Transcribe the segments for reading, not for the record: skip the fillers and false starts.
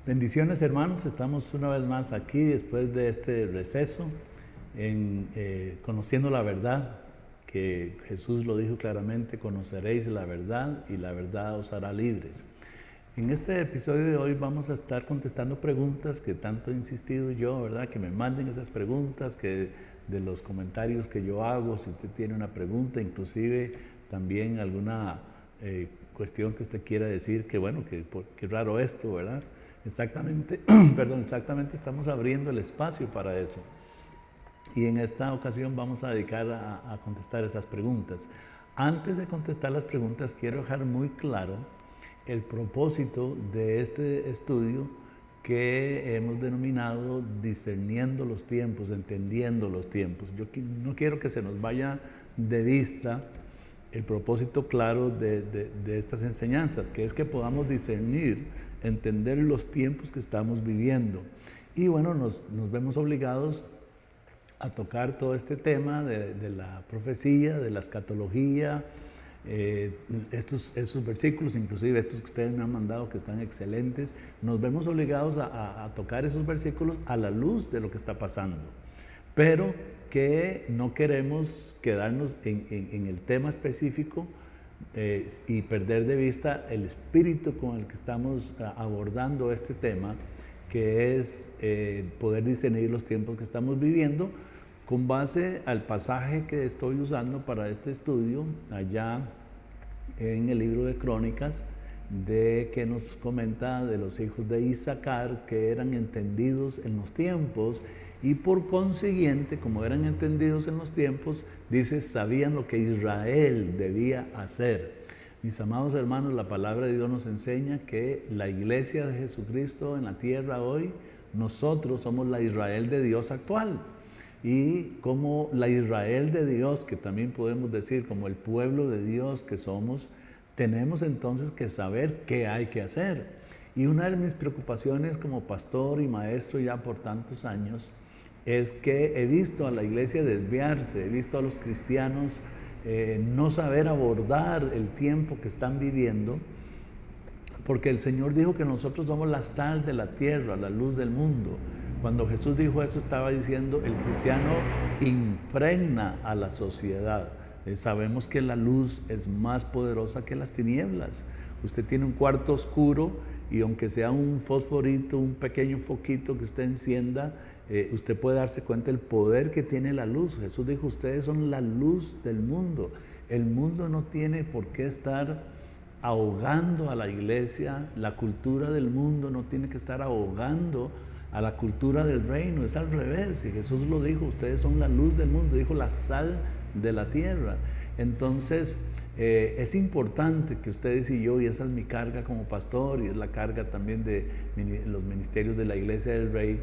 Bendiciones, hermanos, estamos una vez más aquí después de este receso conociendo la verdad, que Jesús lo dijo claramente: conoceréis la verdad y la verdad os hará libres. En este episodio de hoy vamos a estar contestando preguntas que tanto he insistido yo, ¿verdad? Que me manden esas preguntas, que de los comentarios que yo hago, si usted tiene una pregunta, inclusive también alguna cuestión que usted quiera decir, que bueno, que raro esto, ¿verdad? Exactamente, perdón, exactamente estamos abriendo el espacio para eso. Y en esta ocasión vamos a dedicar a contestar esas preguntas. Antes de contestar las preguntas, quiero dejar muy claro el propósito de este estudio que hemos denominado discerniendo los tiempos, entendiendo los tiempos. Yo no quiero que se nos vaya de vista el propósito claro de estas enseñanzas, que es que podamos discernir, entender los tiempos que estamos viviendo. Y bueno, nos vemos obligados a tocar todo este tema de la profecía, de la escatología, estos versículos, inclusive estos que ustedes me han mandado, que están excelentes. Nos vemos obligados a tocar esos versículos a la luz de lo que está pasando, pero que no queremos quedarnos en el tema específico y perder de vista el espíritu con el que estamos abordando este tema, que es poder discernir los tiempos que estamos viviendo con base al pasaje que estoy usando para este estudio allá en el libro de Crónicas, que nos comenta de los hijos de Isaacar, que eran entendidos en los tiempos, y por consiguiente, como eran entendidos en los tiempos, dice, sabían lo que Israel debía hacer. Mis amados hermanos, la palabra de Dios nos enseña que la iglesia de Jesucristo en la tierra hoy, nosotros somos la Israel de Dios actual. Y como la Israel de Dios, que también podemos decir como el pueblo de Dios que somos, tenemos entonces que saber qué hay que hacer. Y una de mis preocupaciones como pastor y maestro ya por tantos años es que he visto a la iglesia desviarse, he visto a los cristianos no saber abordar el tiempo que están viviendo, porque el Señor dijo que nosotros somos la sal de la tierra, la luz del mundo. Cuando Jesús dijo esto, estaba diciendo, el cristiano impregna a la sociedad. Sabemos que la luz es más poderosa que las tinieblas. Usted tiene un cuarto oscuro y aunque sea un fosforito, un pequeño foquito que usted encienda, usted puede darse cuenta del poder que tiene la luz. Jesús dijo, ustedes son la luz del mundo. El mundo no tiene por qué estar ahogando a la iglesia, la cultura del mundo no tiene que estar ahogando a la cultura del reino, es al revés. Y Jesús lo dijo, ustedes son la luz del mundo, dijo la sal de la tierra. Entonces es importante que ustedes y yo, y esa es mi carga como pastor y es la carga también de los ministerios de la Iglesia del Rey,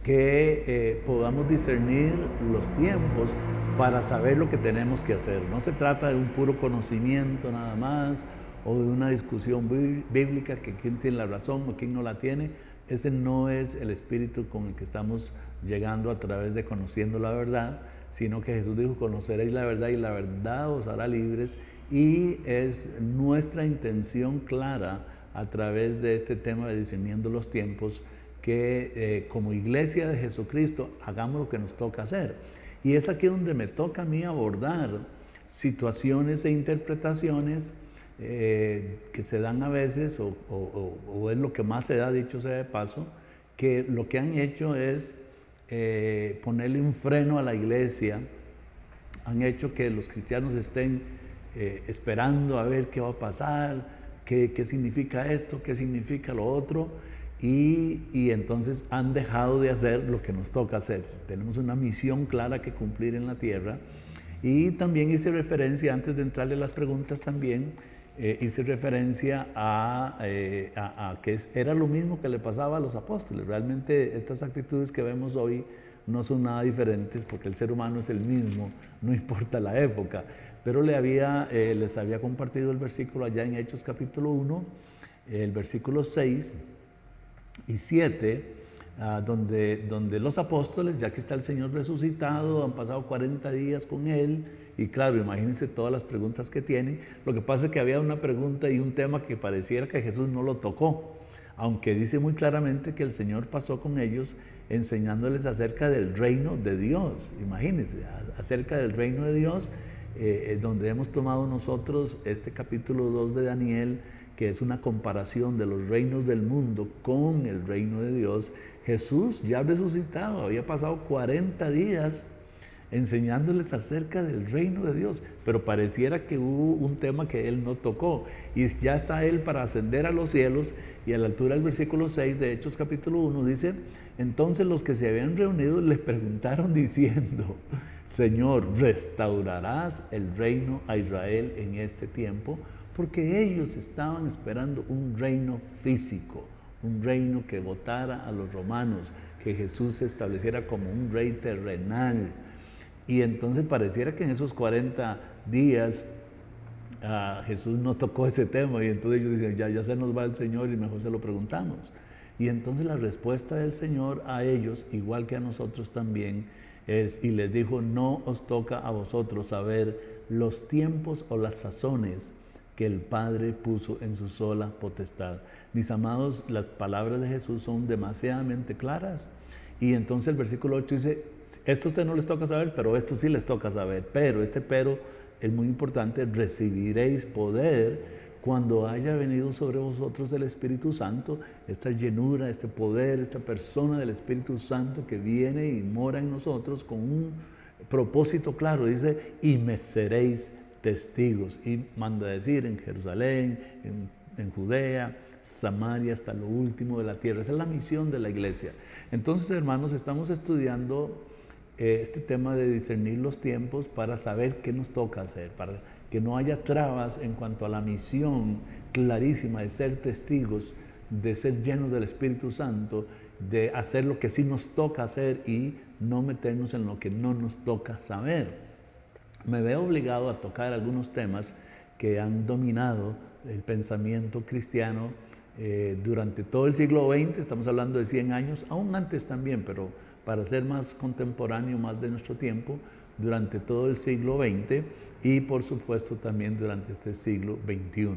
que podamos discernir los tiempos para saber lo que tenemos que hacer. No se trata de un puro conocimiento nada más, o de una discusión bíblica que quién tiene la razón o quién no la tiene. Ese no es el espíritu con el que estamos llegando a través de conociendo la verdad, sino que Jesús dijo, conoceréis la verdad y la verdad os hará libres, y es nuestra intención clara a través de este tema de discerniendo los tiempos, que como iglesia de Jesucristo hagamos lo que nos toca hacer. Y es aquí donde me toca a mí abordar situaciones e interpretaciones que se dan a veces, o es lo que más se da, dicho sea de paso, que lo que han hecho es ponerle un freno a la iglesia, han hecho que los cristianos estén esperando a ver qué va a pasar, qué significa esto, qué significa lo otro, y entonces han dejado de hacer lo que nos toca hacer. Tenemos una misión clara que cumplir en la tierra. Y también hice referencia, antes de entrarle a las preguntas también, hice referencia a que era lo mismo que le pasaba a los apóstoles. Realmente estas actitudes que vemos hoy no son nada diferentes, porque el ser humano es el mismo, no importa la época. Pero les había compartido el versículo allá en Hechos capítulo 1, el versículo 6 y 7, donde los apóstoles, ya que está el Señor resucitado, han pasado 40 días con Él, y claro, imagínense todas las preguntas que tienen. Lo que pasa es que había una pregunta y un tema que pareciera que Jesús no lo tocó. aunque dice muy claramente que el Señor pasó con ellos enseñándoles acerca del reino de Dios. Imagínense, acerca del reino de Dios, donde hemos tomado nosotros este capítulo 2 de Daniel, que es una comparación de los reinos del mundo con el reino de Dios. Jesús ya resucitado, había pasado 40 días enseñándoles acerca del reino de Dios, pero pareciera que hubo un tema que él no tocó, y ya está él para ascender a los cielos, y a la altura del versículo 6 de Hechos capítulo 1 dice: entonces los que se habían reunido le preguntaron diciendo: Señor, ¿restaurarás el reino a Israel en este tiempo? Porque ellos estaban esperando un reino físico, un reino que votara a los romanos, que Jesús se estableciera como un rey terrenal. Y entonces pareciera que en esos 40 días Jesús no tocó ese tema, y entonces ellos dicen: ya se nos va el Señor y mejor se lo preguntamos. Y entonces la respuesta del Señor a ellos, igual que a nosotros también, es, y les dijo: no os toca a vosotros saber los tiempos o las sazones que el Padre puso en su sola potestad. Mis amados, las palabras de Jesús son demasiadamente claras. Y entonces el versículo 8 dice: esto a ustedes no les toca saber, pero esto sí les toca saber. Pero es muy importante: recibiréis poder cuando haya venido sobre vosotros el Espíritu Santo, esta llenura, este poder, esta persona del Espíritu Santo que viene y mora en nosotros con un propósito claro. Dice: y me seréis testigos. Y manda decir: en Jerusalén, en Judea, Samaria, hasta lo último de la tierra. Esa es la misión de la iglesia. Entonces, hermanos, estamos estudiando este tema de discernir los tiempos para saber qué nos toca hacer, para que no haya trabas en cuanto a la misión clarísima de ser testigos, de ser llenos del Espíritu Santo, de hacer lo que sí nos toca hacer y no meternos en lo que no nos toca saber. Me veo obligado a tocar algunos temas que han dominado el pensamiento cristiano durante todo el siglo XX, estamos hablando de 100 años, aún antes también, pero para ser más contemporáneo, más de nuestro tiempo, durante todo el siglo XX y por supuesto también durante este siglo XXI.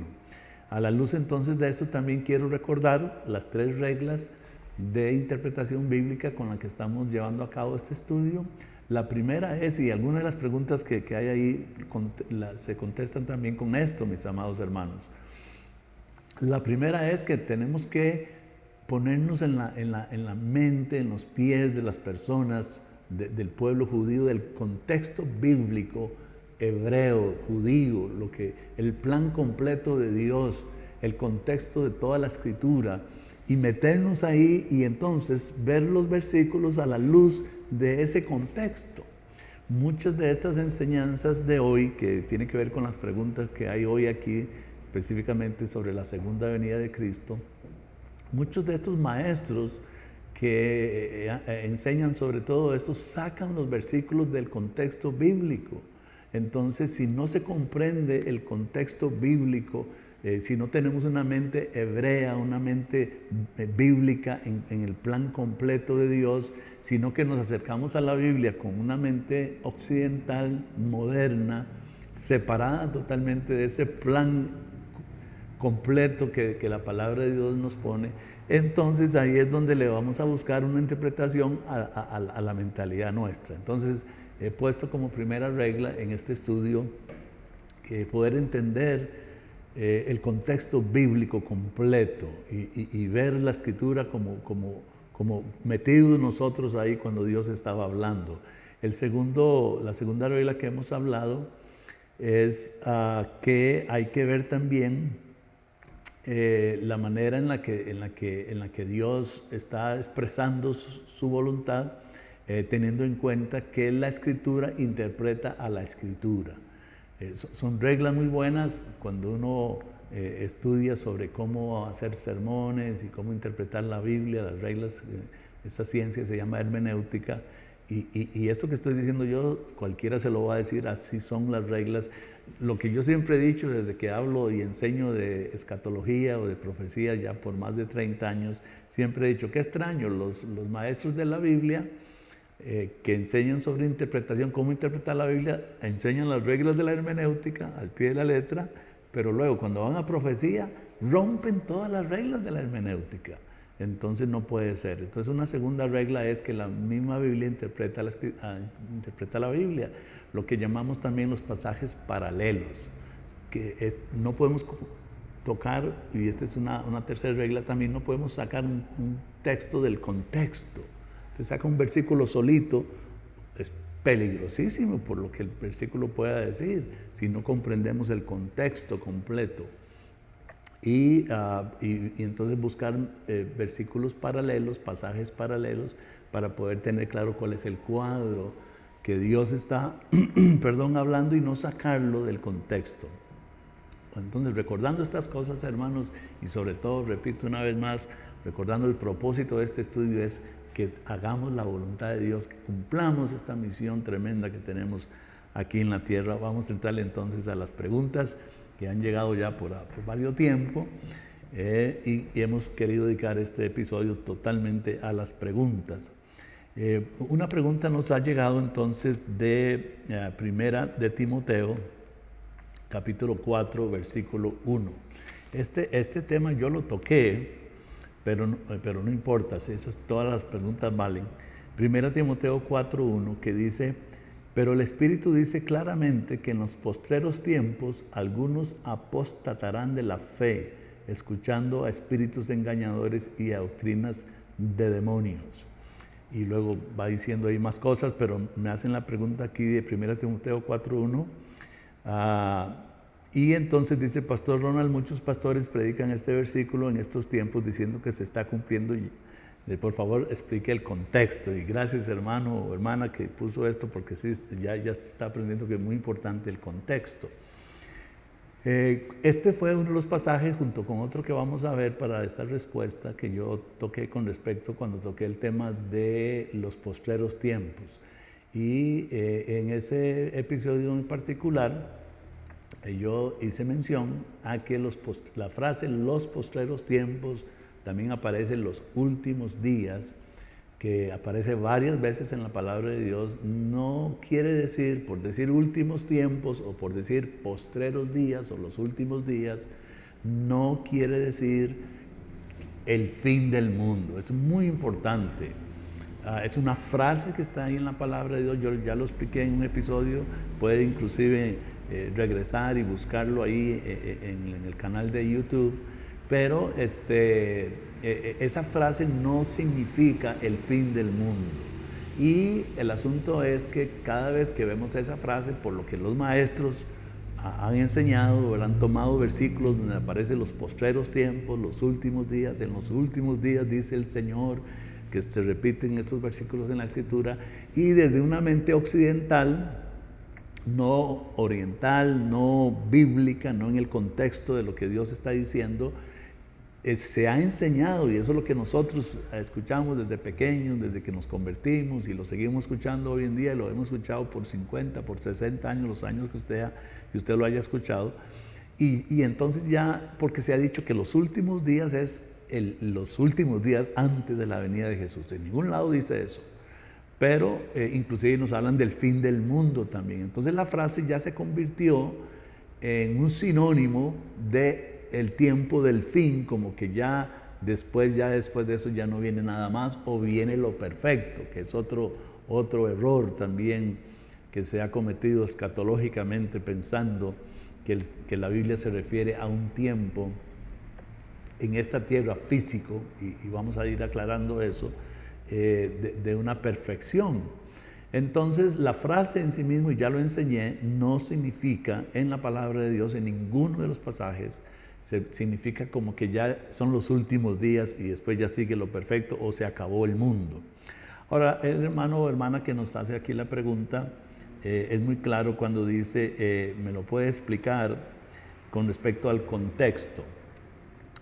A la luz entonces de esto también quiero recordar las 3 reglas de interpretación bíblica con las que estamos llevando a cabo este estudio. La primera es, y algunas de las preguntas que hay ahí se contestan también con esto, mis amados hermanos. La primera es que tenemos que ponernos en la mente, en los pies de las personas del pueblo judío, del contexto bíblico, hebreo, judío, el plan completo de Dios, el contexto de toda la escritura, y meternos ahí y entonces ver los versículos a la luz de ese contexto. Muchas de estas enseñanzas de hoy, que tienen que ver con las preguntas que hay hoy aquí, específicamente sobre la segunda venida de Cristo, muchos de estos maestros que enseñan sobre todo esto sacan los versículos del contexto bíblico. Entonces, si no se comprende el contexto bíblico, si no tenemos una mente hebrea, una mente bíblica en el plan completo de Dios, sino que nos acercamos a la Biblia con una mente occidental, moderna, separada totalmente de ese plan completo que la palabra de Dios nos pone, entonces ahí es donde le vamos a buscar una interpretación a la mentalidad nuestra. Entonces he puesto como primera regla en este estudio poder entender el contexto bíblico completo y ver la escritura como metidos nosotros ahí cuando Dios estaba hablando. La segunda regla que hemos hablado es que hay que ver también la manera en la que Dios está expresando su voluntad, teniendo en cuenta que la Escritura interpreta a la Escritura. Son reglas muy buenas cuando uno estudia sobre cómo hacer sermones y cómo interpretar la Biblia, las reglas. Esa ciencia se llama hermenéutica, y esto que estoy diciendo yo, cualquiera se lo va a decir: así son las reglas. Lo que yo siempre he dicho desde que hablo y enseño de escatología o de profecía ya por más de 30 años, siempre he dicho: qué extraño, los maestros de la Biblia que enseñan sobre interpretación, cómo interpretar la Biblia, enseñan las reglas de la hermenéutica al pie de la letra, pero luego cuando van a profecía rompen todas las reglas de la hermenéutica. Entonces no puede ser. Entonces una segunda regla es que la misma Biblia interpreta la Biblia, lo que llamamos también los pasajes paralelos, que no podemos tocar, y esta es una tercera regla también, no podemos sacar un texto del contexto. Te saca un versículo solito, es peligrosísimo por lo que el versículo pueda decir, si no comprendemos el contexto completo. Y entonces buscar versículos paralelos, pasajes paralelos, para poder tener claro cuál es el cuadro que Dios está hablando y no sacarlo del contexto. Entonces, recordando estas cosas, hermanos, y sobre todo, repito una vez más, recordando el propósito de este estudio es que hagamos la voluntad de Dios, que cumplamos esta misión tremenda que tenemos aquí en la tierra. Vamos a entrarle entonces a las preguntas que han llegado ya por varios tiempo y hemos querido dedicar este episodio totalmente a las preguntas. Una pregunta nos ha llegado entonces de Primera de Timoteo, capítulo 4, versículo 1. Este tema yo lo toqué, pero no importa, todas las preguntas valen. Primera Timoteo 4, 1, que dice: pero el Espíritu dice claramente que en los postreros tiempos algunos apostatarán de la fe, escuchando a espíritus engañadores y a doctrinas de demonios. Y luego va diciendo ahí más cosas, pero me hacen la pregunta aquí de 1 Timoteo 4:1. Y entonces dice Pastor Ronald: muchos pastores predican este versículo en estos tiempos diciendo que se está cumpliendo. Por favor, explique el contexto. Y gracias, hermano o hermana, que puso esto, porque sí, ya se está aprendiendo que es muy importante el contexto. Este fue uno de los pasajes, junto con otro que vamos a ver para esta respuesta, que yo toqué con respecto cuando toqué el tema de los postreros tiempos. Y en ese episodio en particular, yo hice mención a que la frase los postreros tiempos también aparece en los últimos días, que aparece varias veces en la palabra de Dios. No quiere decir, por decir últimos tiempos o por decir postreros días o los últimos días, no quiere decir el fin del mundo. Es muy importante. Es una frase que está ahí en la palabra de Dios. Yo ya lo expliqué en un episodio. Puede inclusive regresar y buscarlo ahí en el canal de YouTube. Pero esa frase no significa el fin del mundo. Y el asunto es que cada vez que vemos esa frase, por lo que los maestros han enseñado, han tomado versículos donde aparecen los postreros tiempos, los últimos días. En los últimos días dice el Señor, que se repiten estos versículos en la Escritura, y desde una mente occidental, no oriental, no bíblica, no en el contexto de lo que Dios está diciendo, se ha enseñado, y eso es lo que nosotros escuchamos desde pequeños, desde que nos convertimos, y lo seguimos escuchando hoy en día, y lo hemos escuchado por 50, por 60 años, los años que usted lo haya escuchado, y entonces ya, porque se ha dicho que los últimos días es los últimos días antes de la venida de Jesús. En ningún lado dice eso, pero inclusive nos hablan del fin del mundo también. Entonces la frase ya se convirtió en un sinónimo de el tiempo del fin, como que ya después de eso ya no viene nada más, o viene lo perfecto, que es otro error también que se ha cometido escatológicamente, pensando que la Biblia se refiere a un tiempo en esta tierra físico, y vamos a ir aclarando eso, de una perfección. Entonces la frase en sí mismo, y ya lo enseñé, no significa en la palabra de Dios, en ninguno de los pasajes, significa como que ya son los últimos días y después ya sigue lo perfecto o se acabó el mundo. Ahora, el hermano o hermana que nos hace aquí la pregunta es muy claro cuando dice, me lo puede explicar con respecto al contexto.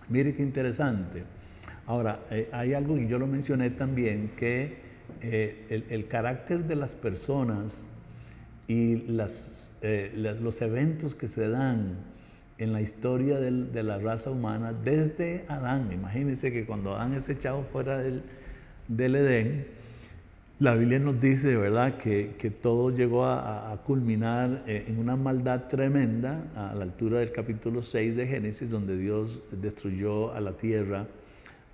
Mire qué interesante. Ahora, hay algo, y yo lo mencioné también, que el carácter de las personas y los eventos que se dan en la historia de la raza humana desde Adán. Imagínense que cuando Adán es echado fuera del Edén, La Biblia nos dice, ¿verdad?, que todo llegó a culminar en una maldad tremenda a la altura del capítulo 6 de Génesis, donde Dios destruyó a la tierra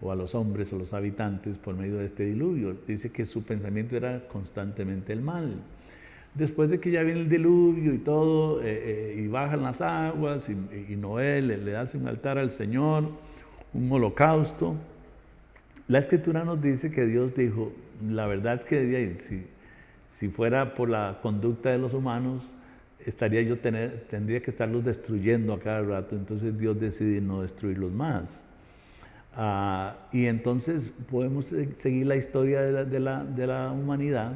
o a los hombres o los habitantes por medio de este diluvio. Dice que su pensamiento era constantemente el mal. Después de que ya viene el diluvio y todo, y bajan las aguas, y Noé le hace un altar al Señor, un holocausto, la Escritura nos dice que Dios dijo, la verdad es que si fuera por la conducta de los humanos, tendría que estarlos destruyendo a cada rato. Entonces Dios decide no destruirlos más. Y entonces podemos seguir la historia de la humanidad,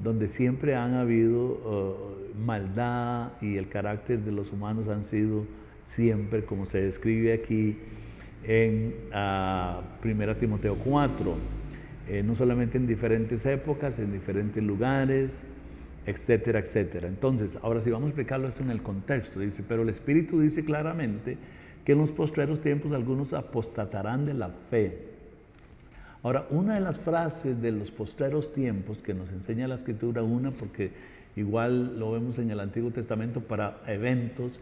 donde siempre han habido maldad, y el carácter de los humanos han sido siempre, como se describe aquí en 1 Timoteo 4, no solamente en diferentes épocas, en diferentes lugares, etcétera, etcétera. Entonces, ahora sí vamos a explicarlo esto en el contexto. Dice, pero el Espíritu dice claramente que en los postreros tiempos algunos apostatarán de la fe. Ahora, una de las frases de los postreros tiempos que nos enseña la Escritura, porque igual lo vemos en el Antiguo Testamento para eventos,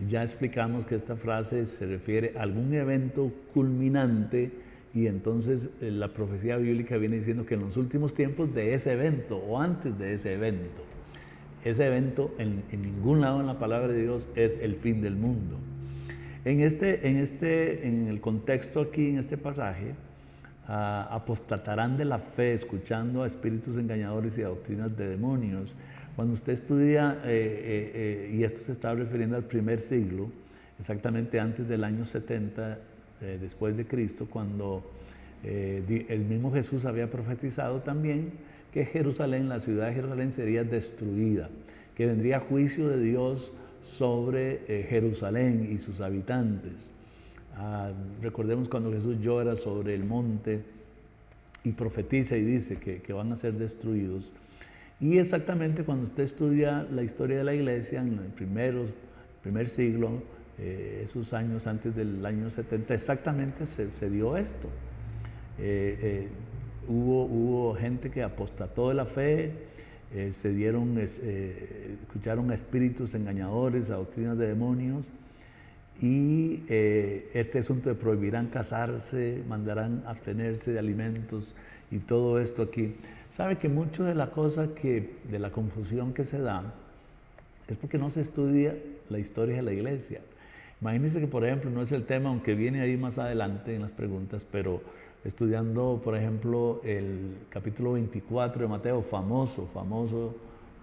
ya explicamos que esta frase se refiere a algún evento culminante, y entonces la profecía bíblica viene diciendo que en los últimos tiempos de ese evento o antes de ese evento en ningún lado en la palabra de Dios es el fin del mundo. En el contexto aquí, en este pasaje, apostatarán de la fe, escuchando a espíritus engañadores y a doctrinas de demonios. Cuando usted estudia, y esto se está refiriendo al primer siglo, exactamente antes del año 70 después de Cristo, cuando el mismo Jesús había profetizado también que Jerusalén, la ciudad de Jerusalén, sería destruida, que vendría juicio de Dios sobre Jerusalén y sus habitantes. Recordemos cuando Jesús llora sobre el monte y profetiza y dice que van a ser destruidos. Y exactamente cuando usted estudia la historia de la iglesia en el primer siglo, esos años antes del año 70, exactamente se dio esto. Hubo gente que apostató de la fe, escucharon a espíritus engañadores, a doctrinas de demonios, y este asunto de prohibirán casarse, mandarán abstenerse de alimentos y todo esto aquí. Sabe que mucho de la confusión que se da es porque no se estudia la historia de la iglesia. Imagínense que, por ejemplo, no es el tema, aunque viene ahí más adelante en las preguntas, pero estudiando, por ejemplo, el capítulo 24 de Mateo, famoso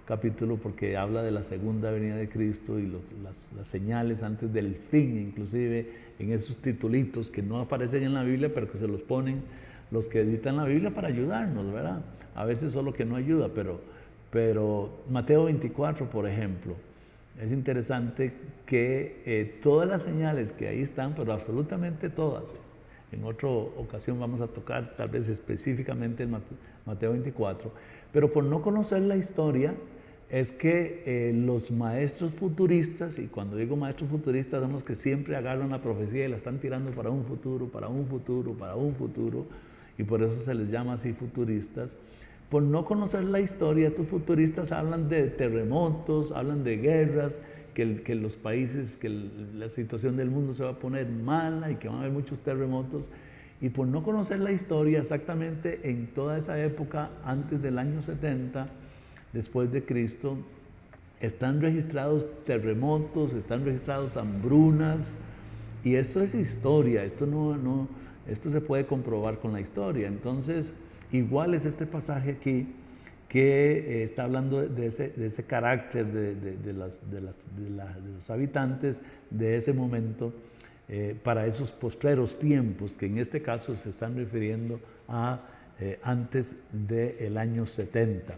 capítulo, porque habla de la segunda venida de Cristo y las señales antes del fin, inclusive en esos titulitos que no aparecen en la Biblia, pero que se los ponen los que editan la Biblia para ayudarnos, ¿verdad? A veces solo que no ayuda, pero Mateo 24, por ejemplo, es interesante que todas las señales que ahí están, pero absolutamente todas, en otra ocasión vamos a tocar tal vez específicamente el Mateo 24, pero por no conocer la historia, es que los maestros futuristas, y cuando digo maestros futuristas son los que siempre agarran la profecía y la están tirando para un futuro, para un futuro, para un futuro, y por eso se les llama así futuristas. Por no conocer la historia, estos futuristas hablan de terremotos, hablan de guerras, que los países, que la situación del mundo se va a poner mala y que van a haber muchos terremotos. Y por no conocer la historia exactamente en toda esa época, antes del año 70, después de Cristo, están registrados terremotos, están registrados hambrunas, y esto es historia, esto se puede comprobar con la historia. Entonces, igual es este pasaje aquí que está hablando de ese carácter de los habitantes de ese momento para esos postreros tiempos, que en este caso se están refiriendo a antes del año 70.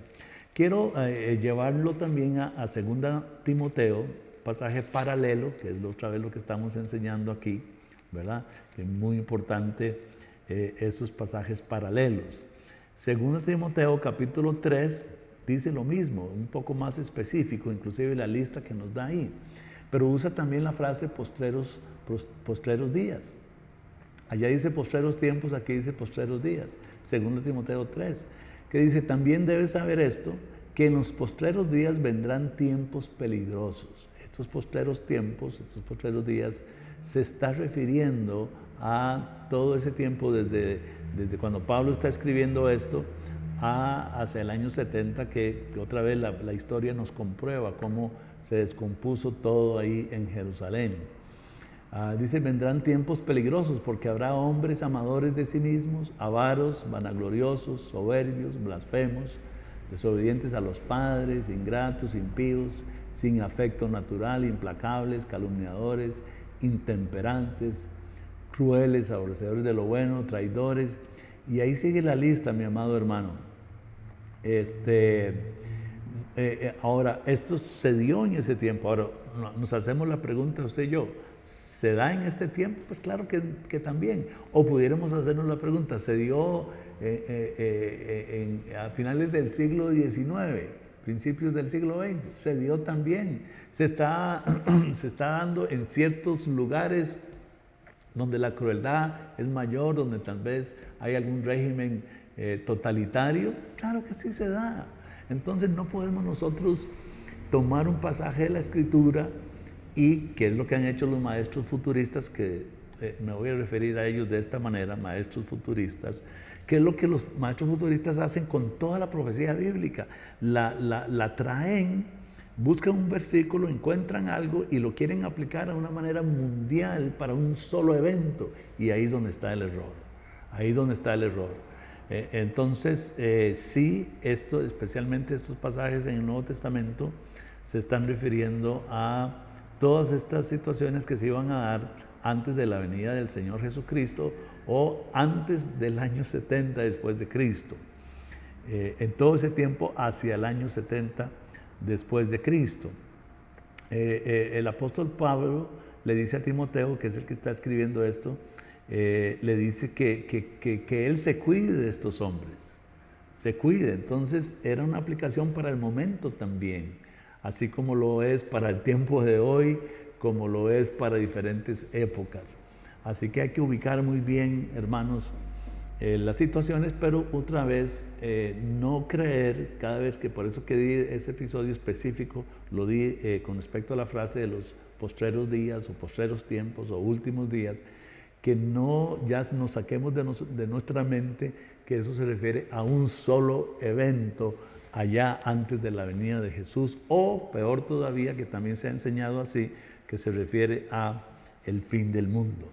Quiero llevarlo también a 2 Timoteo, pasaje paralelo, que es otra vez lo que estamos enseñando aquí, ¿verdad? Que es muy importante esos pasajes paralelos. 2 Timoteo capítulo 3 dice lo mismo, un poco más específico, inclusive la lista que nos da ahí, pero usa también la frase postreros días. Allá dice postreros tiempos, aquí dice postreros días. 2 Timoteo 3. que dice, también debes saber esto, que en los postreros días vendrán tiempos peligrosos. Estos postreros tiempos, estos postreros días, se está refiriendo a todo ese tiempo desde cuando Pablo está escribiendo esto hacia el año 70, que otra vez la historia nos comprueba cómo se descompuso todo ahí en Jerusalén. Dice, vendrán tiempos peligrosos porque habrá hombres amadores de sí mismos, avaros, vanagloriosos, soberbios, blasfemos, desobedientes a los padres, ingratos, impíos, sin afecto natural, implacables, calumniadores, intemperantes, crueles, aborrecedores de lo bueno, traidores. Y ahí sigue la lista, mi amado hermano. Ahora, esto se dio en ese tiempo. Ahora, nos hacemos la pregunta, usted y yo, ¿se da en este tiempo? Pues claro que también. O pudiéramos hacernos la pregunta, ¿se dio a finales del siglo XIX, principios del siglo XX? Se dio también. Se está dando en ciertos lugares donde la crueldad es mayor, donde tal vez hay algún régimen totalitario. Claro que sí se da. Entonces no podemos nosotros tomar un pasaje de la Escritura y qué es lo que han hecho los maestros futuristas, que me voy a referir a ellos de esta manera, maestros futuristas, qué es lo que los maestros futuristas hacen con toda la profecía bíblica. La traen, buscan un versículo, encuentran algo y lo quieren aplicar a una manera mundial para un solo evento, y ahí es donde está el error. Ahí es donde está el error. Entonces, sí, especialmente estos pasajes en el Nuevo Testamento se están refiriendo a todas estas situaciones que se iban a dar antes de la venida del Señor Jesucristo o antes del año 70 después de Cristo. En todo ese tiempo hacia el año 70 después de Cristo. El apóstol Pablo le dice a Timoteo, que es el que está escribiendo esto, le dice que él se cuide de estos hombres, se cuide. Entonces era una aplicación para el momento también, así como lo es para el tiempo de hoy, como lo es para diferentes épocas. Así que hay que ubicar muy bien, hermanos, las situaciones, pero otra vez no creer cada vez que, por eso que di ese episodio específico, lo di con respecto a la frase de los postreros días o postreros tiempos o últimos días, que no ya nos saquemos de nuestra mente que eso se refiere a un solo evento allá antes de la venida de Jesús, o peor todavía, que también se ha enseñado así, que se refiere a el fin del mundo.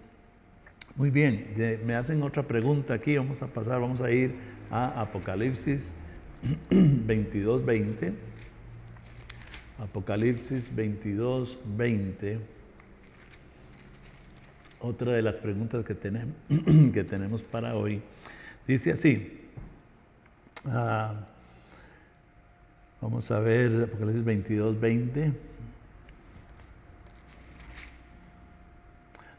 Muy bien, me hacen otra pregunta aquí, vamos a ir a Apocalipsis 22:20. Apocalipsis 22:20. Otra de las preguntas que tenemos para hoy dice así. Vamos a ver Apocalipsis 22:20.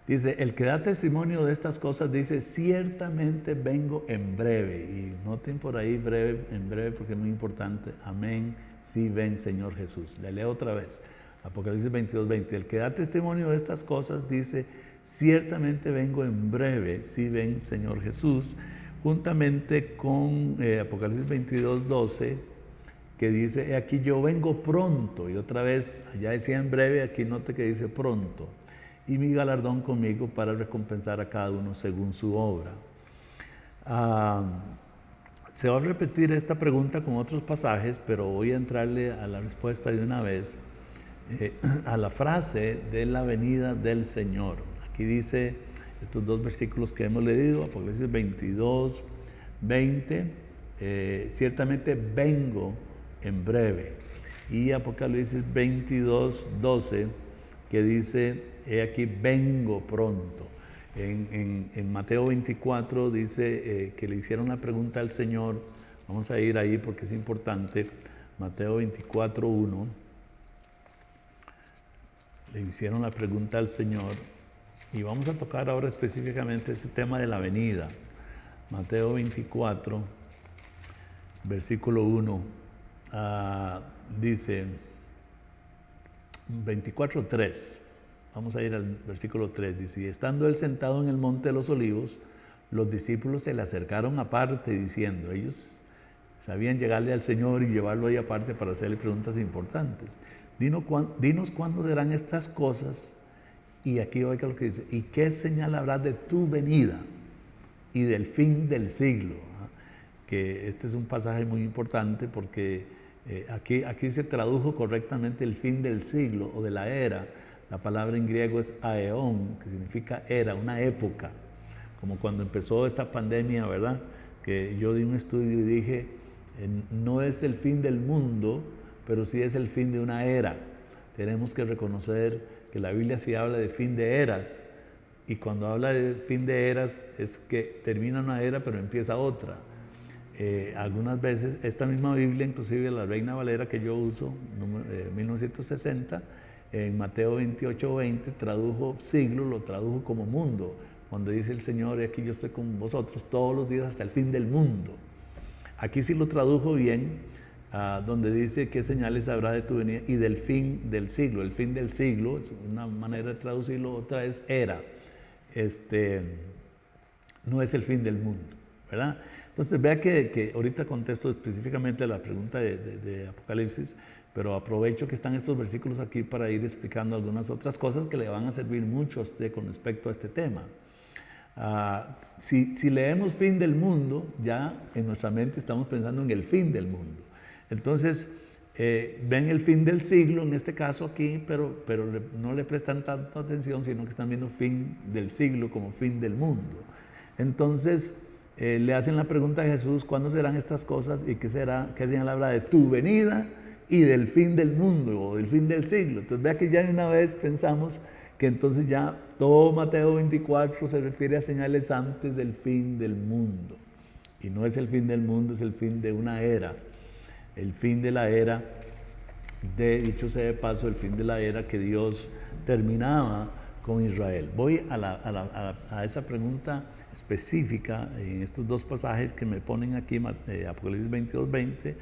Dice, el que da testimonio de estas cosas dice, ciertamente vengo en breve. Y noten por ahí en breve, porque es muy importante. Amén, sí ven, Señor Jesús. Le leo otra vez. Apocalipsis 22:20. El que da testimonio de estas cosas dice, ciertamente vengo en breve, sí ven, Señor Jesús. Juntamente con Apocalipsis 22:12, que dice, he aquí yo vengo pronto. Y otra vez, allá decía en breve, aquí note que dice pronto. Y mi galardón conmigo para recompensar a cada uno según su obra. Se va a repetir esta pregunta con otros pasajes, pero voy a entrarle a la respuesta de una vez, a la frase de la venida del Señor. Aquí dice estos dos versículos que hemos leído, Apocalipsis 22:20, ciertamente vengo en breve. Y Apocalipsis 22:12, que dice, he aquí vengo pronto. En Mateo 24 dice que le hicieron la pregunta al Señor. Vamos a ir ahí porque es importante. Mateo 24:1. Le hicieron la pregunta al Señor. Y vamos a tocar ahora específicamente este tema de la venida. Mateo 24, versículo 1. Dice 24:3. Vamos a ir al versículo 3, dice, y estando él sentado en el monte de los olivos, los discípulos se le acercaron aparte diciendo, ellos sabían llegarle al Señor y llevarlo ahí aparte para hacerle preguntas importantes. Dinos cuándo serán estas cosas, y aquí oiga lo que dice, y qué señal habrá de tu venida y del fin del siglo. Que este es un pasaje muy importante porque aquí se tradujo correctamente el fin del siglo o de la era. La palabra en griego es aeón, que significa era, una época. Como cuando empezó esta pandemia, ¿verdad? Que yo di un estudio y dije, no es el fin del mundo, pero sí es el fin de una era. Tenemos que reconocer que la Biblia sí habla de fin de eras, y cuando habla de fin de eras es que termina una era pero empieza otra. Algunas veces esta misma Biblia, inclusive la Reina Valera que yo uso, 1960, en Mateo 28:20 tradujo siglo, lo tradujo como mundo, cuando dice el Señor, aquí yo estoy con vosotros todos los días hasta el fin del mundo. Aquí sí lo tradujo bien, donde dice qué señales habrá de tu venida y del fin del siglo. El fin del siglo es una manera de traducirlo, otra es era. No es el fin del mundo, ¿verdad? Entonces vea que ahorita contesto específicamente la pregunta de Apocalipsis, pero aprovecho que están estos versículos aquí para ir explicando algunas otras cosas que le van a servir mucho a usted con respecto a este tema. Si leemos fin del mundo, ya en nuestra mente estamos pensando en el fin del mundo. Entonces, ven el fin del siglo en este caso aquí, pero no le prestan tanta atención, sino que están viendo fin del siglo como fin del mundo. Entonces, le hacen la pregunta a Jesús, ¿cuándo serán estas cosas y qué señal habrá de tu venida y del fin del mundo o del fin del siglo? Entonces, vea que ya de una vez pensamos que entonces ya todo Mateo 24 se refiere a señales antes del fin del mundo. Y no es el fin del mundo, es el fin de una era. El fin de la era, dicho sea de paso, el fin de la era que Dios terminaba con Israel. Voy a esa pregunta específica en estos dos pasajes que me ponen aquí, Apocalipsis 22:20,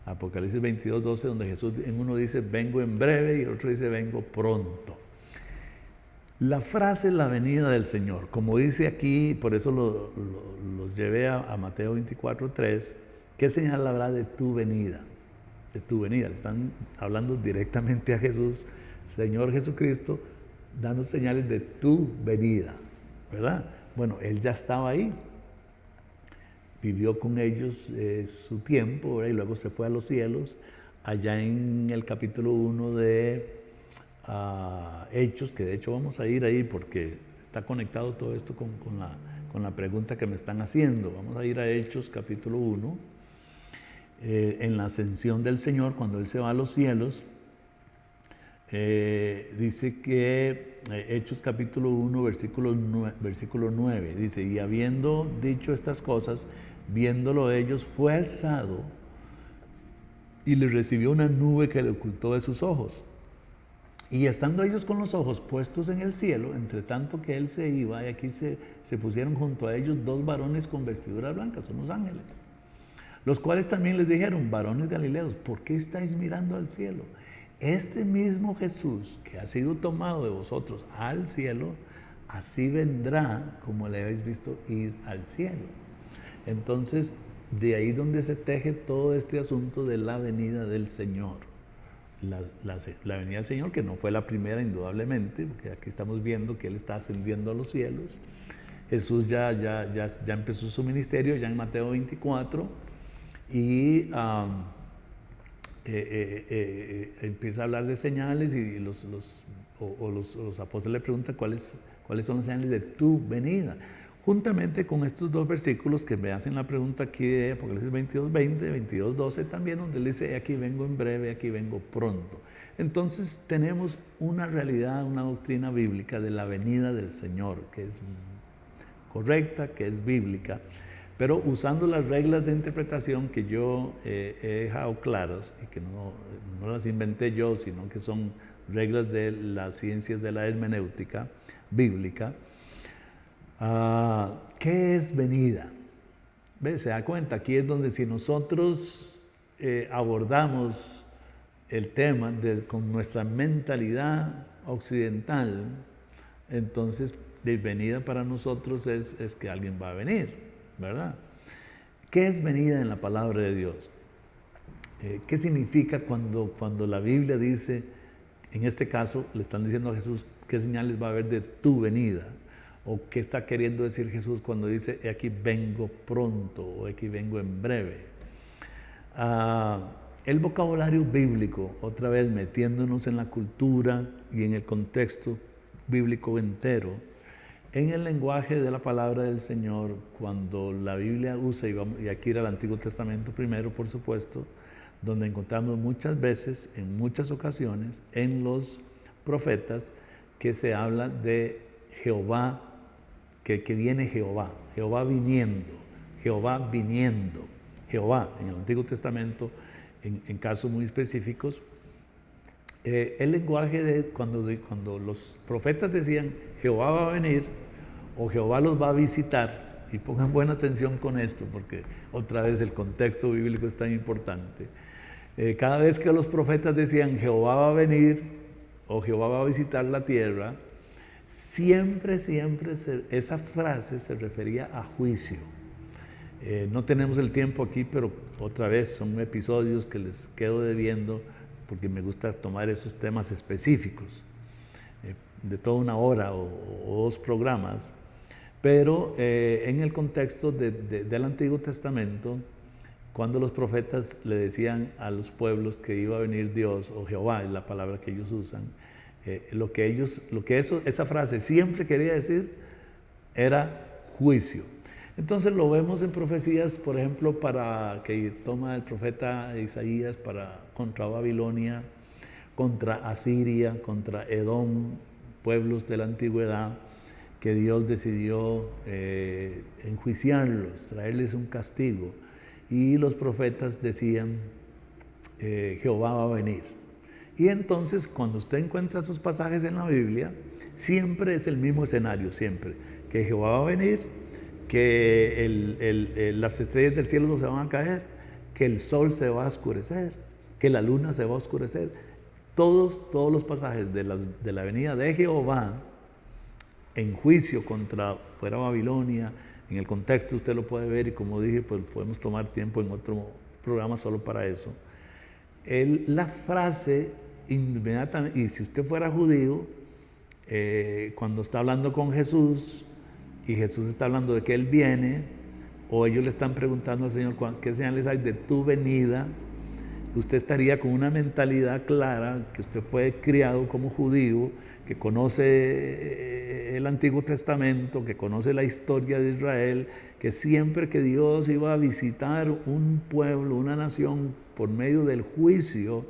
Apocalipsis 22:12, donde Jesús en uno dice, vengo en breve, y el otro dice, vengo pronto. La frase la venida del Señor, como dice aquí, por eso los llevé a Mateo 24:3, ¿qué señal habrá de tu venida? De tu venida. Le están hablando directamente a Jesús, Señor Jesucristo, dando señales de tu venida, ¿verdad? Bueno, Él ya estaba ahí, vivió con ellos su tiempo, ¿verdad? Y luego se fue a los cielos. Allá en el capítulo 1 de Hechos, que de hecho vamos a ir ahí porque está conectado todo esto con la pregunta que me están haciendo. Vamos a ir a Hechos capítulo 1, en la ascensión del Señor, cuando Él se va a los cielos. Dice que Hechos capítulo 1 versículo 9 dice, y habiendo dicho estas cosas, viéndolo ellos, fue alzado y le recibió una nube que le ocultó de sus ojos. Y estando ellos con los ojos puestos en el cielo, entre tanto que Él se iba, y aquí se pusieron junto a ellos dos varones con vestiduras blancas, son los ángeles, los cuales también les dijeron, varones galileos, ¿por qué estáis mirando al cielo? Este mismo Jesús que ha sido tomado de vosotros al cielo, así vendrá como le habéis visto ir al cielo. Entonces, de ahí donde se teje todo este asunto de la venida del Señor. La venida del Señor, que no fue la primera indudablemente, porque aquí estamos viendo que Él está ascendiendo a los cielos. Jesús ya empezó su ministerio, ya en Mateo 24, y empieza a hablar de señales, y los apóstoles le preguntan cuáles son las señales de tu venida. Juntamente con estos dos versículos que me hacen la pregunta aquí de Apocalipsis 22:20, 22:12 también, donde él dice, aquí vengo en breve, aquí vengo pronto. Entonces tenemos una realidad, una doctrina bíblica de la venida del Señor, que es correcta, que es bíblica, pero usando las reglas de interpretación que yo he dejado claras, y que no las inventé yo, sino que son reglas de las ciencias de la hermenéutica bíblica. ¿Qué es venida? ¿Ves? Se da cuenta, aquí es donde si nosotros abordamos el tema con nuestra mentalidad occidental, entonces de venida para nosotros es que alguien va a venir, ¿verdad? ¿Qué es venida en la palabra de Dios? ¿Qué significa cuando la Biblia dice, en este caso le están diciendo a Jesús, qué señales va a haber de tu venida? ¿O qué está queriendo decir Jesús cuando dice, he aquí vengo pronto o aquí vengo en breve? El vocabulario bíblico, otra vez metiéndonos en la cultura y en el contexto bíblico entero, en el lenguaje de la palabra del Señor, cuando la Biblia usa, y aquí era el Antiguo Testamento primero, por supuesto, donde encontramos muchas veces, en muchas ocasiones, en los profetas, que se habla de Jehová, que viene Jehová, Jehová viniendo, Jehová viniendo, Jehová en el Antiguo Testamento, en casos muy específicos. El lenguaje de cuando los profetas decían Jehová va a venir o Jehová los va a visitar, y pongan buena atención con esto porque otra vez el contexto bíblico es tan importante. Cada vez que los profetas decían Jehová va a venir o Jehová va a visitar la tierra, siempre esa frase se refería a juicio. No tenemos el tiempo aquí, pero otra vez son episodios que les quedo debiendo porque me gusta tomar esos temas específicos, de toda una hora o dos programas, pero en el contexto del Antiguo Testamento, cuando los profetas le decían a los pueblos que iba a venir Dios, o Jehová es la palabra que ellos usan, esa frase siempre quería decir era juicio. Entonces lo vemos en profecías, por ejemplo, que toma el profeta Isaías contra Babilonia, contra Asiria, contra Edom, pueblos de la antigüedad, que Dios decidió enjuiciarlos, traerles un castigo. Y los profetas decían, Jehová va a venir. Y entonces, cuando usted encuentra esos pasajes en la Biblia, siempre es el mismo escenario, siempre, que Jehová va a venir, que las estrellas del cielo no se van a caer, que el sol se va a oscurecer, que la luna se va a oscurecer. Todos los pasajes de la venida de Jehová en juicio fuera Babilonia, en el contexto usted lo puede ver y como dije, pues podemos tomar tiempo en otro programa solo para eso. La frase inmediatamente, y si usted fuera judío, cuando está hablando con Jesús y Jesús está hablando de que Él viene, o ellos le están preguntando al Señor qué señales hay de tu venida, usted estaría con una mentalidad clara, que usted fue criado como judío, que conoce el Antiguo Testamento, que conoce la historia de Israel, que siempre que Dios iba a visitar un pueblo, una nación, por medio del juicio,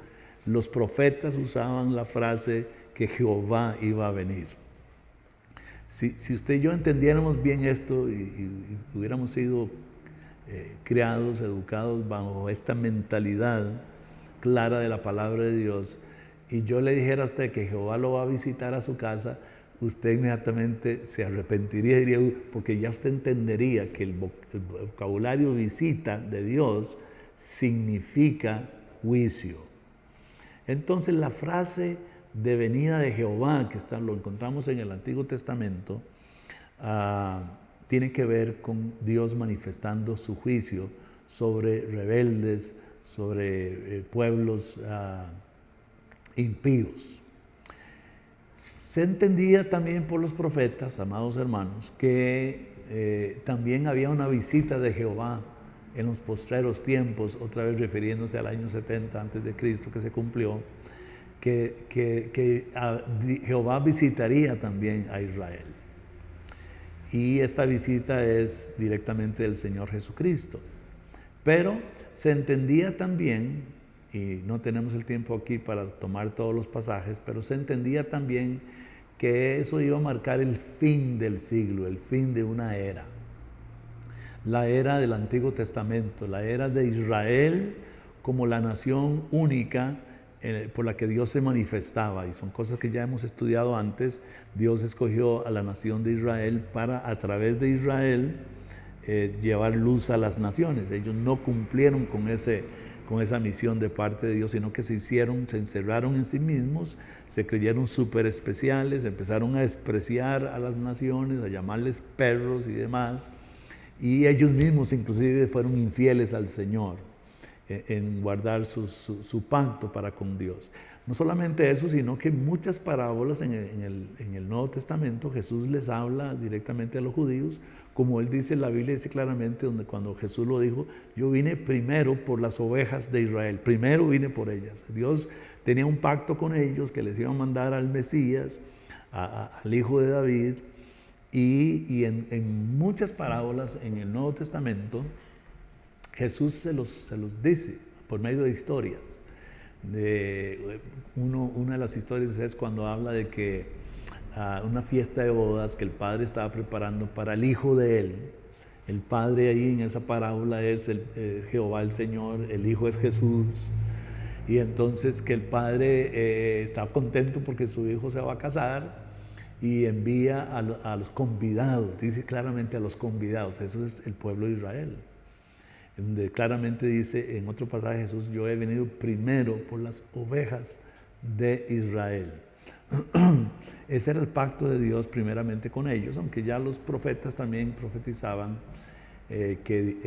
los profetas usaban la frase que Jehová iba a venir. Si usted y yo entendiéramos bien esto y hubiéramos sido criados, educados bajo esta mentalidad clara de la palabra de Dios, y yo le dijera a usted que Jehová lo va a visitar a su casa, usted inmediatamente se arrepentiría y diría, porque ya usted entendería que el vocabulario visita de Dios significa juicio. Entonces la frase de venida de Jehová, lo encontramos en el Antiguo Testamento, tiene que ver con Dios manifestando su juicio sobre rebeldes, sobre pueblos impíos. Se entendía también por los profetas, amados hermanos, que también había una visita de Jehová en los postreros tiempos, otra vez refiriéndose al año 70 antes de Cristo que se cumplió, que Jehová visitaría también a Israel. Y esta visita es directamente del Señor Jesucristo. Pero se entendía también, y no tenemos el tiempo aquí para tomar todos los pasajes, pero se entendía también que eso iba a marcar el fin del siglo, el fin de una era. La era del Antiguo Testamento, la era de Israel como la nación única por la que Dios se manifestaba, y son cosas que ya hemos estudiado antes. Dios escogió a la nación de Israel para, a través de Israel, llevar luz a las naciones. Ellos no cumplieron con esa misión de parte de Dios, sino que se encerraron en sí mismos, se creyeron súper especiales, empezaron a despreciar a las naciones, a llamarles perros y demás, y ellos mismos inclusive fueron infieles al Señor en guardar su pacto para con Dios. No solamente eso, sino que muchas parábolas en el Nuevo Testamento Jesús les habla directamente a los judíos, como él dice, la Biblia dice claramente, donde cuando Jesús lo dijo, yo vine primero por las ovejas de Israel, primero vine por ellas. Dios tenía un pacto con ellos que les iba a mandar al Mesías, al hijo de David, y en muchas parábolas en el Nuevo Testamento Jesús se los dice por medio de historias. Una de las historias es cuando habla de que una fiesta de bodas que el padre estaba preparando para el hijo de él. El padre ahí en esa parábola es Jehová el Señor, el hijo es Jesús. Y entonces que el padre está contento porque su hijo se va a casar y envía a los convidados, dice claramente a los convidados, eso es el pueblo de Israel. Donde claramente dice en otro pasaje Jesús, yo he venido primero por las ovejas de Israel. Ese era el pacto de Dios primeramente con ellos, aunque ya los profetas también profetizaban que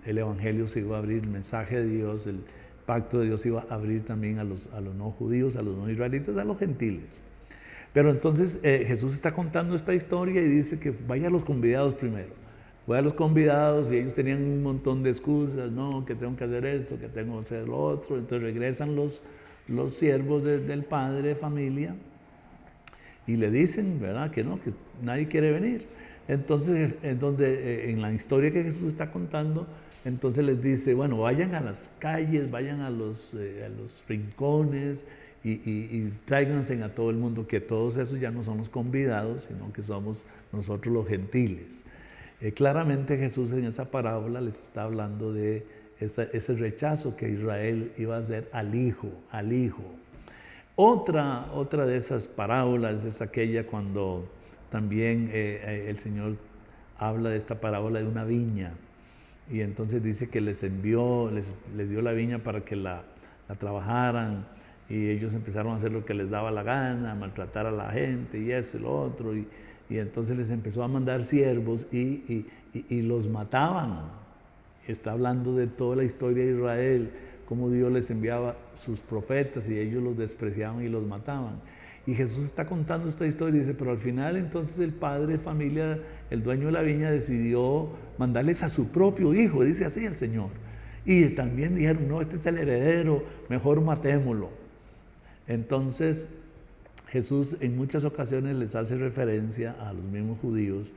el evangelio se iba a abrir, el mensaje de Dios, el pacto de Dios iba a abrir también a los no judíos, a los no israelitas, a los gentiles. Pero entonces Jesús está contando esta historia y dice que vaya a los convidados primero. Fue a los convidados y ellos tenían un montón de excusas, no, que tengo que hacer esto, que tengo que hacer lo otro. Entonces regresan los siervos del padre de familia y le dicen, ¿verdad? Que no, que nadie quiere venir. Entonces, en la historia que Jesús está contando, entonces les dice, bueno, vayan a las calles, vayan a los rincones y tráiganse a todo el mundo, que todos esos ya no son los convidados, sino que somos nosotros los gentiles. Claramente Jesús en esa parábola les está hablando de ese rechazo que Israel iba a hacer al hijo. Otra de esas parábolas es aquella cuando también el Señor habla de esta parábola de una viña y entonces dice que les dio la viña para que la trabajaran y ellos empezaron a hacer lo que les daba la gana, maltratar a la gente y eso y lo otro y entonces les empezó a mandar siervos y los mataban. Está hablando de toda la historia de Israel, cómo Dios les enviaba sus profetas y ellos los despreciaban y los mataban. Y Jesús está contando esta historia y dice, pero al final entonces el padre de familia, el dueño de la viña, decidió mandarles a su propio hijo, dice así el Señor. Y también dijeron, no, este es el heredero, mejor matémoslo. Entonces Jesús en muchas ocasiones les hace referencia a los mismos judíos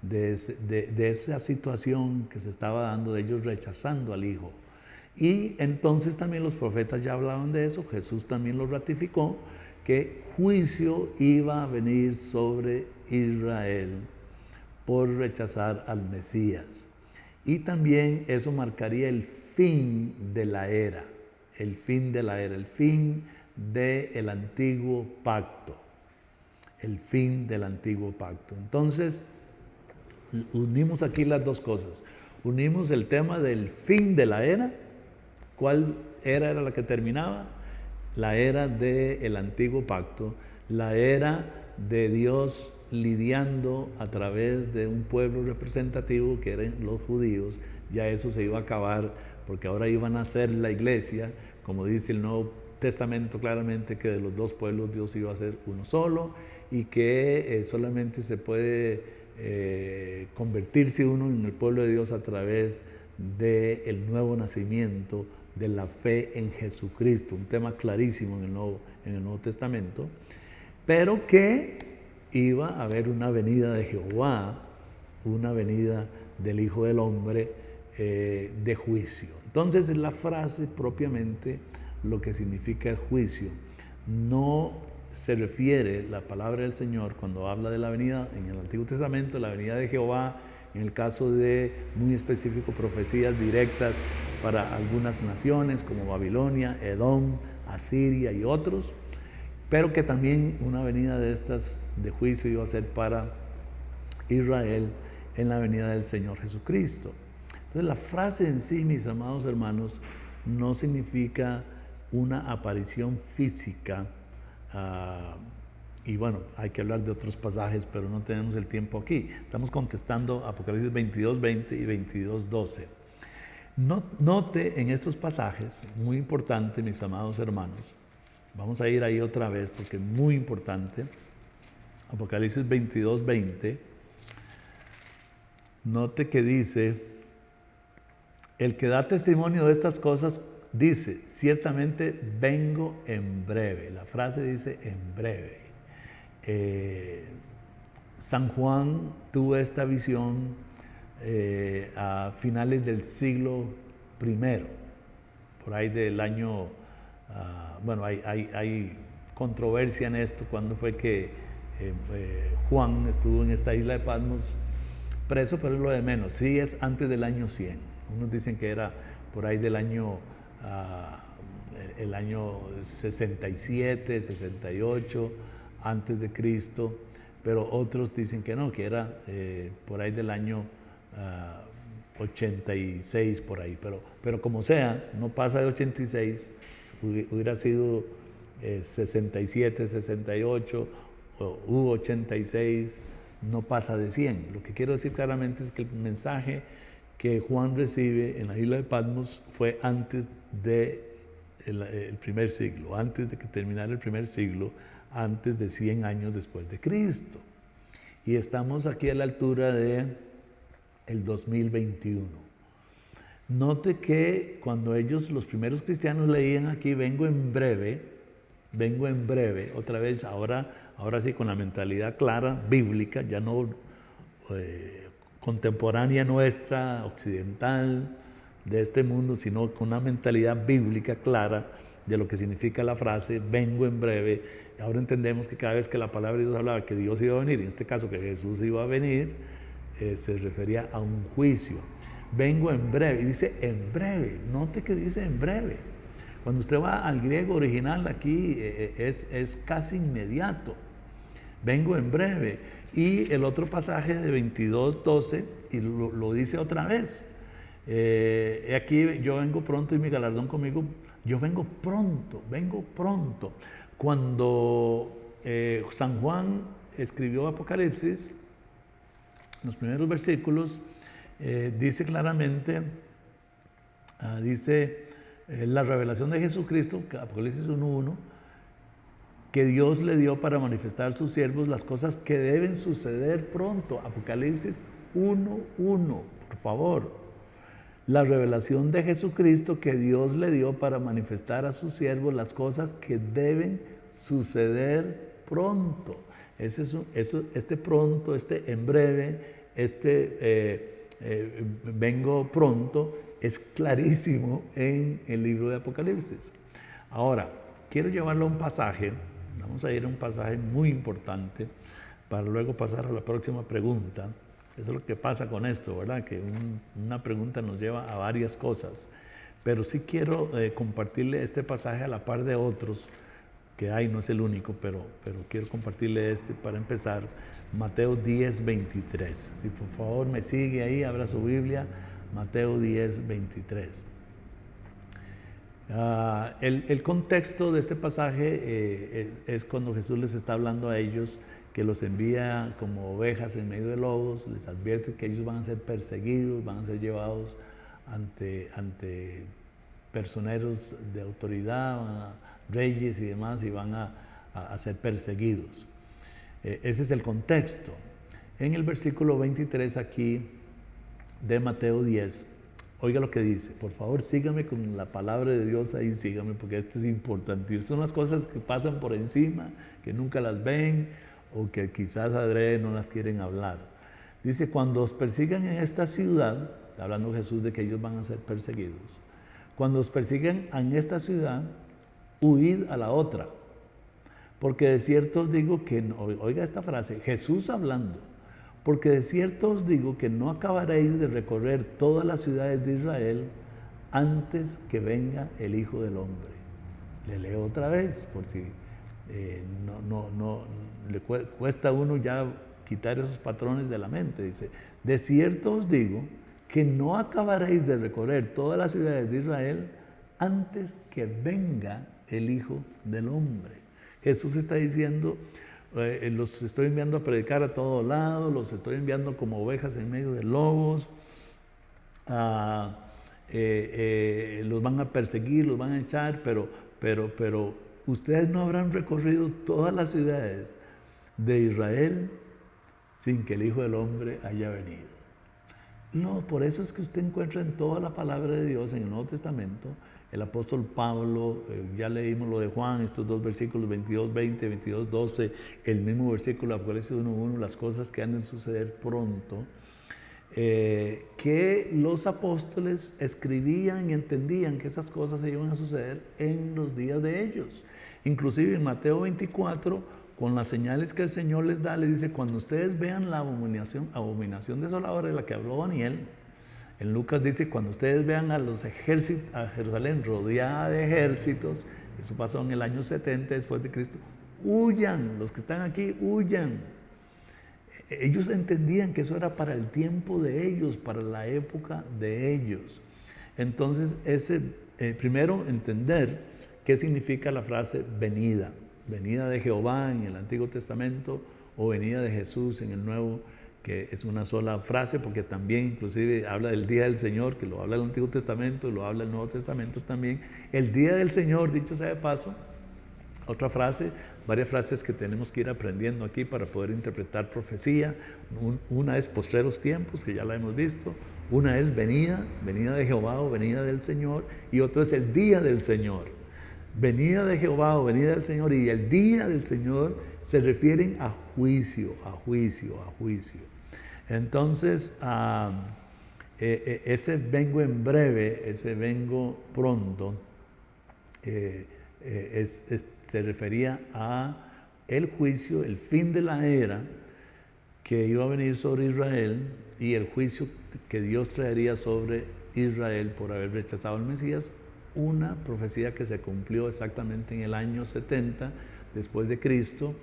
de esa situación que se estaba dando, de ellos rechazando al Hijo. Y entonces también los profetas ya hablaban de eso, Jesús también lo ratificó, que juicio iba a venir sobre Israel por rechazar al Mesías. Y también eso marcaría el fin de la era, el fin del antiguo pacto, el fin del antiguo pacto. Entonces, unimos aquí las dos cosas. Unimos el tema del fin de la era. ¿Cuál era la que terminaba? La era del antiguo pacto, la era de Dios lidiando a través de un pueblo representativo que eran los judíos. Ya eso se iba a acabar porque ahora iban a ser la iglesia, como dice el Nuevo Testamento claramente, que de los dos pueblos Dios iba a ser uno solo y que solamente se puede convertirse uno en el pueblo de Dios a través del nuevo nacimiento, de la fe en Jesucristo, un tema clarísimo en el Nuevo Testamento, pero que iba a haber una venida de Jehová, una venida del Hijo del Hombre de juicio. Entonces la frase propiamente lo que significa el juicio. No se refiere la palabra del Señor cuando habla de la venida en el Antiguo Testamento, la venida de Jehová, en el caso de muy específico profecías directas para algunas naciones como Babilonia, Edom, Asiria y otros, pero que también una venida de estas de juicio iba a ser para Israel en la venida del Señor Jesucristo. Entonces la frase en sí, mis amados hermanos, no significa una aparición física y bueno, hay que hablar de otros pasajes, pero no tenemos el tiempo aquí. Estamos contestando Apocalipsis 22:20 y 22:12. Note en estos pasajes, muy importante, mis amados hermanos, vamos a ir ahí otra vez porque es muy importante. Apocalipsis 22:20, note que dice: el que da testimonio de estas cosas dice, ciertamente vengo en breve. La frase dice en breve. San Juan tuvo esta visión a finales del siglo I, por ahí del año, bueno, hay controversia en esto, cuando fue que Juan estuvo en esta isla de Patmos preso, pero es lo de menos. Sí, es antes del año 100. Unos dicen que era por ahí del año, el año 67, 68, antes de Cristo, pero otros dicen que no, que era por ahí del año 86, por ahí. Pero como sea, no pasa de 86, hubiera sido 67, 68 u 86, no pasa de 100. Lo que quiero decir claramente es que el mensaje que Juan recibe en la isla de Patmos fue antes del primer siglo, antes de que terminara el primer siglo, antes de 100 años después de Cristo. Y estamos aquí a la altura de el 2021. Note que cuando ellos, los primeros cristianos, leían aquí, vengo en breve, otra vez, ahora sí con la mentalidad clara, bíblica, ya no contemporánea nuestra, occidental, de este mundo, sino con una mentalidad bíblica clara de lo que significa la frase, vengo en breve. Ahora entendemos que cada vez que la palabra de Dios hablaba que Dios iba a venir, en este caso que Jesús iba a venir, se refería a un juicio. Vengo en breve, y dice en breve, note que dice en breve. Cuando usted va al griego original aquí es casi inmediato. Vengo en breve. Y el otro pasaje de 22:12 y lo dice otra vez. Aquí yo vengo pronto y mi galardón conmigo. Yo vengo pronto. Cuando San Juan escribió Apocalipsis, los primeros versículos, dice claramente, la revelación de Jesucristo, Apocalipsis 1:1, que Dios le dio para manifestar a sus siervos las cosas que deben suceder pronto. Apocalipsis 1:1, por favor. La revelación de Jesucristo que Dios le dio para manifestar a sus siervos las cosas que deben suceder pronto. Este pronto, este en breve, vengo pronto, es clarísimo en el libro de Apocalipsis. Ahora, quiero llevarlo a un pasaje, vamos a ir a un pasaje muy importante para luego pasar a la próxima pregunta. Eso es lo que pasa con esto, ¿verdad? Que una pregunta nos lleva a varias cosas. Pero sí quiero compartirle este pasaje a la par de otros que hay, no es el único, pero quiero compartirle este para empezar. Mateo 10:23. Si por favor me sigue ahí, abra su Biblia, Mateo 10:23. El contexto de este pasaje es cuando Jesús les está hablando a ellos, que los envía como ovejas en medio de lobos, les advierte que ellos van a ser perseguidos, van a ser llevados ante personeros de autoridad, reyes y demás, y van a ser perseguidos. Ese es el contexto. En el versículo 23 aquí de Mateo 10, oiga lo que dice, por favor sígame con la palabra de Dios ahí, sígame, porque esto es importante. Son las cosas que pasan por encima, que nunca las ven, o que quizás adrede no las quieren hablar. Dice, cuando os persigan en esta ciudad, hablando Jesús de que ellos van a ser perseguidos, cuando os persigan en esta ciudad, huid a la otra, porque de cierto os digo que, oiga esta frase, Jesús hablando, porque de cierto os digo que no acabaréis de recorrer todas las ciudades de Israel antes que venga el Hijo del Hombre. Le leo otra vez, por si no le cuesta a uno ya quitar esos patrones de la mente. Dice, de cierto os digo que no acabaréis de recorrer todas las ciudades de Israel antes que venga el Hijo del Hombre. Jesús está diciendo, los estoy enviando a predicar a todos lados, los estoy enviando como ovejas en medio de lobos, los van a perseguir, los van a echar, pero ustedes no habrán recorrido todas las ciudades de Israel sin que el Hijo del Hombre haya venido. No, por eso es que usted encuentra en toda la palabra de Dios, en el Nuevo Testamento, el apóstol Pablo, ya leímos lo de Juan, estos dos versículos 22:20, 22:12, el mismo versículo de Apocalipsis 1:1, las cosas que han de suceder pronto, que los apóstoles escribían y entendían que esas cosas se iban a suceder en los días de ellos. Inclusive en Mateo 24, con las señales que el Señor les da, les dice, cuando ustedes vean la abominación desoladora de la que habló Daniel, en Lucas dice, cuando ustedes vean a los ejércitos, a Jerusalén rodeada de ejércitos, eso pasó en el año 70 después de Cristo, huyan, los que están aquí, huyan. Ellos entendían que eso era para el tiempo de ellos, para la época de ellos. Entonces, primero entender qué significa la frase venida. Venida de Jehová en el Antiguo Testamento o venida de Jesús en el Nuevo, que es una sola frase, porque también inclusive habla del día del Señor, que lo habla el Antiguo Testamento, lo habla el Nuevo Testamento también. El día del Señor, dicho sea de paso, otra frase, varias frases que tenemos que ir aprendiendo aquí para poder interpretar profecía. Una es postreros tiempos, que ya la hemos visto. Una es venida de Jehová o venida del Señor. Y otro es el día del Señor. Venida de Jehová o venida del Señor y el día del Señor se refieren a juicio, a juicio, a juicio. Entonces, ese vengo en breve, ese vengo pronto, se refería a el juicio, el fin de la era que iba a venir sobre Israel y el juicio que Dios traería sobre Israel por haber rechazado al Mesías, una profecía que se cumplió exactamente en el año 70 después de Cristo.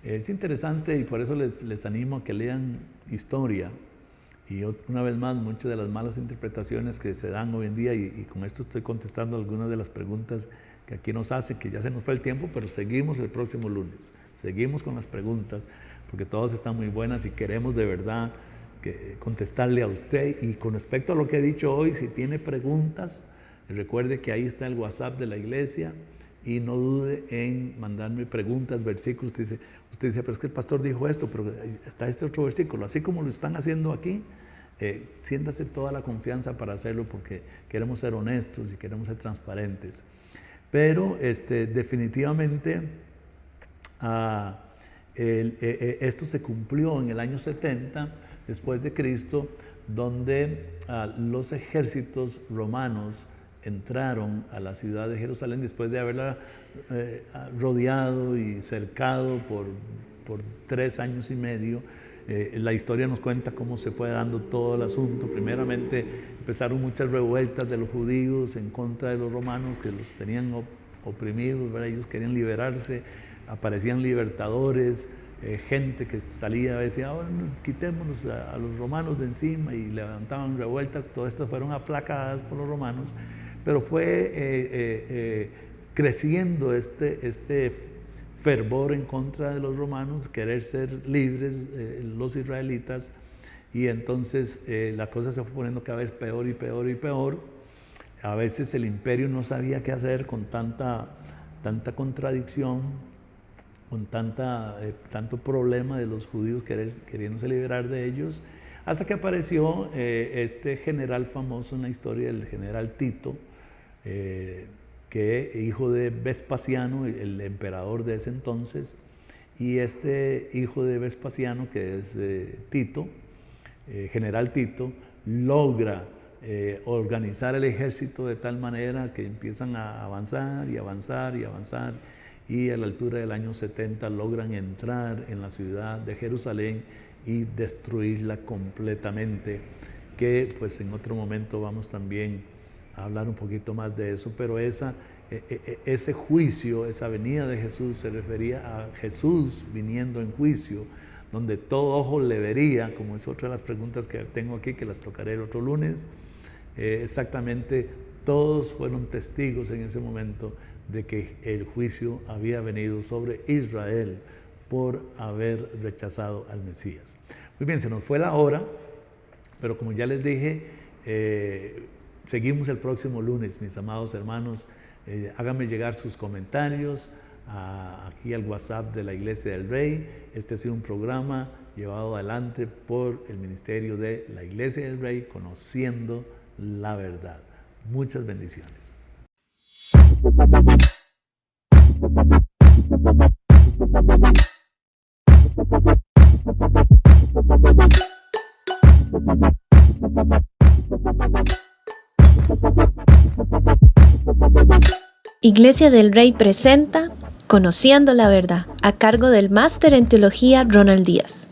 Es interesante y por eso les animo a que lean historia. Y una vez más, muchas de las malas interpretaciones que se dan hoy en día, y con esto estoy contestando algunas de las preguntas que aquí nos hacen, que ya se nos fue el tiempo, pero seguimos el próximo lunes. Seguimos con las preguntas, porque todas están muy buenas y queremos de verdad contestarle a usted. Y con respecto a lo que he dicho hoy, si tiene preguntas, recuerde que ahí está el WhatsApp de la iglesia y no dude en mandarme preguntas, versículos. Usted dice, pero es que el pastor dijo esto, pero está este otro versículo. Así como lo están haciendo aquí, siéntase toda la confianza para hacerlo porque queremos ser honestos y queremos ser transparentes. Pero definitivamente esto se cumplió en el año 70 después de Cristo, donde los ejércitos romanos entraron a la ciudad de Jerusalén después de haberla rodeado y cercado por 3 años y medio. La historia nos cuenta cómo se fue dando todo el asunto. Primeramente empezaron muchas revueltas de los judíos en contra de los romanos que los tenían oprimidos, ¿verdad? Ellos querían liberarse, aparecían libertadores, gente que salía y decía, bueno, quitémonos a los romanos de encima y levantaban revueltas. Todas estas fueron aplacadas por los romanos, pero fue creciendo este fervor en contra de los romanos, querer ser libres los israelitas, y entonces la cosa se fue poniendo cada vez peor y peor y peor. A veces el imperio no sabía qué hacer con tanta contradicción, con tanto problema de los judíos queriéndose liberar de ellos, hasta que apareció este general famoso en la historia, el general Tito, que hijo de Vespasiano, el emperador de ese entonces, y este hijo de Vespasiano, que es Tito, general Tito, logra organizar el ejército de tal manera que empiezan a avanzar y avanzar y avanzar, y a la altura del año 70 logran entrar en la ciudad de Jerusalén y destruirla completamente, que pues en otro momento vamos también a hablar un poquito más de eso. Pero ese juicio, esa venida de Jesús se refería a Jesús viniendo en juicio, donde todo ojo le vería, como es otra de las preguntas que tengo aquí, que las tocaré el otro lunes. Exactamente, todos fueron testigos en ese momento de que el juicio había venido sobre Israel por haber rechazado al Mesías. Muy bien, se nos fue la hora, pero como ya les dije, seguimos el próximo lunes, mis amados hermanos. Háganme llegar sus comentarios aquí al WhatsApp de la Iglesia del Rey. Este ha sido un programa llevado adelante por el Ministerio de la Iglesia del Rey, conociendo la verdad. Muchas bendiciones. Iglesia del Rey presenta Conociendo la Verdad, a cargo del Máster en Teología Ronald Díaz.